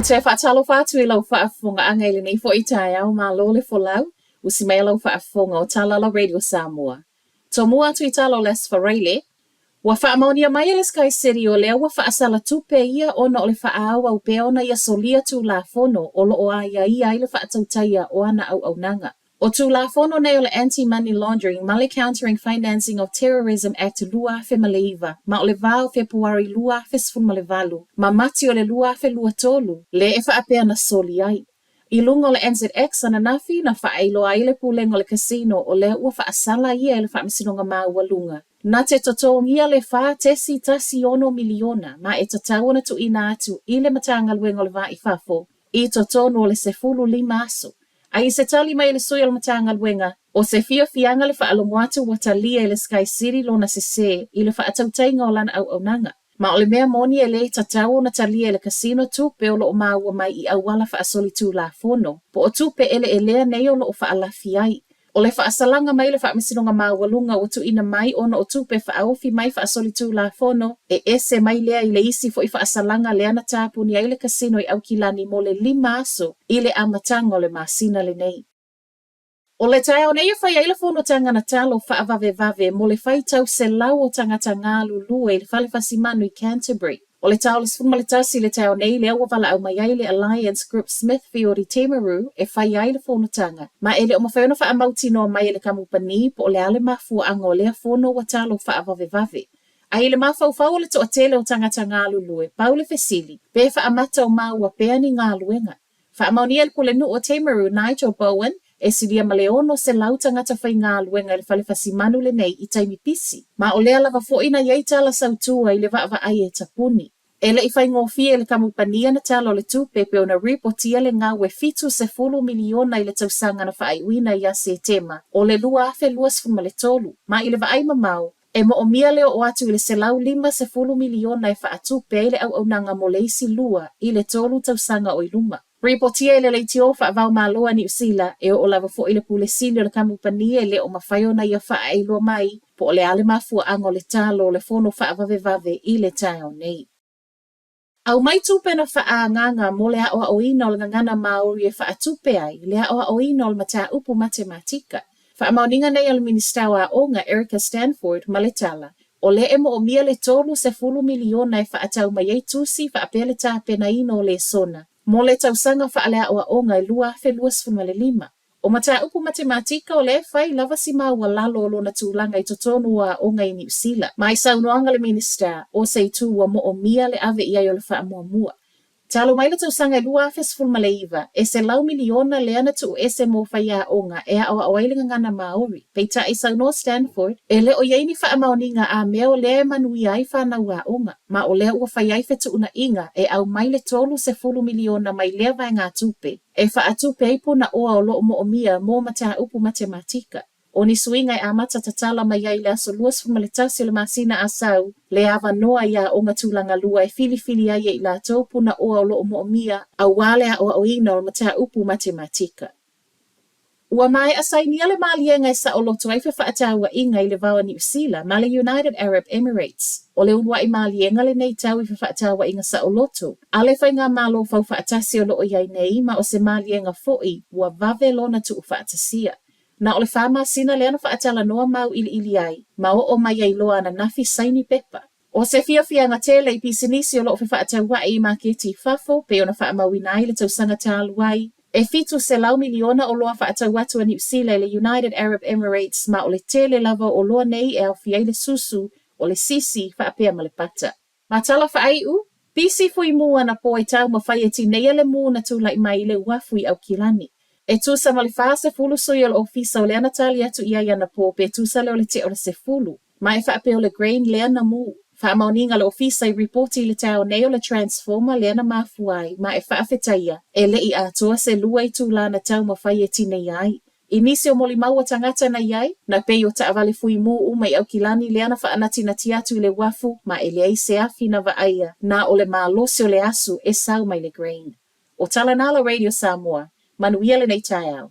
te whaatalo whātu I lau whaafonga anga I le nei fo I tae au mā lole fo lau, usi mea lau whaafonga o Talala Radio Samoa. Tō mua atu I talo les whareile, wa whaamaunia mai le Sky City o lea wa whaasala tupe ia ona o le whaawa u pe ona ia solia tu la fono o lo o aia ia I le whaatautaia o ana au nanga. O tu la fono nei o le Anti-Money Laundering ma le Countering Financing of Terrorism Act lua fe maleiva, ma o le vao Februari lua fe sfun ma le valu, ma mati o le lua fe lua tolu, le e whaapea na soli ai. I lunga o le NZX ana nafi na whaailo ai le puleng o le casino o le ua whaasala ia le whaamisinonga maa ua lunga. Na te totongia le wha tesi tasi ono miliona ma e tatau na tu ina atu I le matanga luenga o le vai fafo, I totonu o le sefulu lima aso. Ai se tali mai le soi o le matanga luenga, o se fia fianga le whaalongoatu watalia I le Sky City lo na se I le whaatautainga o lana au nanga. Ma o le mea moni e le tatau na talia le casino tupe o lo o maua mai I awala whaasoli tu la fono, po o tupe ele lea nei o lo o whaalafi ai. O le whaasalanga mai le whaamisinonga mawalunga o tu ina mai ona o tupe whaaufi mai whaasoli tu la fono, e ese mai lea I le isi fo I whaasalanga lea na tāpuni ai le casino I aukilani mo le lima aso I le amatanga o le masina le nei. O le tae o nei whai ai le fono tanga na talo whaavave mo le whai tau se lau o tangata ngā lulua I le whalefasimanu I Canterbury. O le tau le sfumaletasi le tau nei lea wawala au mai ai le Alliance Group Smithfield I Timaru e whai ai le fono tanga. Ma ele o mawhaiona wha amauti no mai le kamupani po o le ale mafua anga o lea fono wa talo whaavave. Ai le mafau o le toa tele o tangata ngā lulue, pau le fesili, pe wha amata o maua pea ni ngā luenga. Wha amaunia le pule nu o Timaru Nigel Bowen, e silia maleono se lau tangata whai ngā luenga le whalefasimanu le nei I taimi pisi. Ma o lea lava fo ina iei tala sautua I le vaava ai e tapuni. Ele I whai ngofia le kamupania na talo le tupe pe ona ripotia le ngā we fitu se fulu miliona I le tausanga na whaaiwina I ase tema. O le lua afe luas fuma le tolu. Ma I le vaai mamau, e mo o mia leo o atu I le se lau lima se fulu miliona I whaatupe I le au nanga mo le isi lua I le tolu tausanga o iluma. Ripotia I le leitio whaavau maloa ni usila e o lava fo I le pule sili o le kamupania le o mawhaiona ia whaailo mai po o le ale mafua ango le talo o le fono whaavave I le tau nei. Au mai tupe na whaanganga mo le aoa o ina o le ngangana Māori e whaatupe ai le aoa o ina o le mata upu matematika. Whaamauninga nei o le ministawa onga Erica Stanford ma le tala. O le emo o mia le tolu se fulu miliona e whaatau mai ei tusi whaapea le tāpena ina o le sona. Mo le tausanga whaalea o onga I lua fe luas funga le lima. O mata upu matematika o le whai lava si maua lalo lo na tūlanga I totonu a onga I New Zealand. Mai saunoanga le minister o se tu wa mo o mia le ave ia o le wha mua. Talo mai le tausanga I lua fe sfulma le iwa. E se lau miliona le ana tu ese mo whai a onga e a o awailinga ngana Māori. Peita I sauno Stanford e le o yeini wha amaoninga a mea o le manui ai whanau a onga. Ma o le ua whai ai fetu una inga e au mai le tolu se fulu miliona mai lea vai ngā tupe. E wha atupe ai puna oa o loo mo o mia mo mata upu matematika. O ni suinga I amata tatala mai ai le aso luas fumaletasi o le masina asau, le awa noa ia o ngatulanga lua e fili ai I la tau puna oa o loo mo o mia, a wale a o ina o mata upu matematika. Ua mai asainia le malienga sa o loto ai whaataua inga I le vawa New Zealand ma le United Arab Emirates. O le unwa I malienga le nei tau I whaataua inga sa o loto. A le whai ngā malo whau whaatasi o loo iai nei ma o se malienga foi ua vave lona tu whaatasia. Na o le whama sina le ana whaatala noa mau ili ai, ma o mai ai loa na nafi saini pepa. O se fia tele I pisinisi o loo whaataua I ma keti fafo pe ona whaamawina ai le tausanga tāluai. E fitu se lau miliona o loa whaatau atu a New Zealand le United Arab Emirates ma o le tele lava o loa nei e au fiai le susu o le sisi whaapea ma le pata. Ma tala whaai u, pisi fui mua na po e tau ma whai e tinea le mua na tūlai mai le uafui au kilani. E tūsa ma le whaase fulu sui o le ofisa o le anatali atu ia iana po pe tūsa leo le te o le se fulu. Ma e whaapea o le grain le ana mu. Whaamauninga le ofisa I reporti le tau nei o le transformer le ana mafuai ma e whaafetaia e le I atoa se lua I tūla na tau ma whai e tine iai. I nisi o moli maua tangata na iai, na pei o taawale fui mu umai au kilani le ana whaanati na tiatu I le wafu ma e le ai se afi na vaaia na o le maalose o le asu e sau mai le grain. O Talanala Radio Samoa, manuia le nei tai au.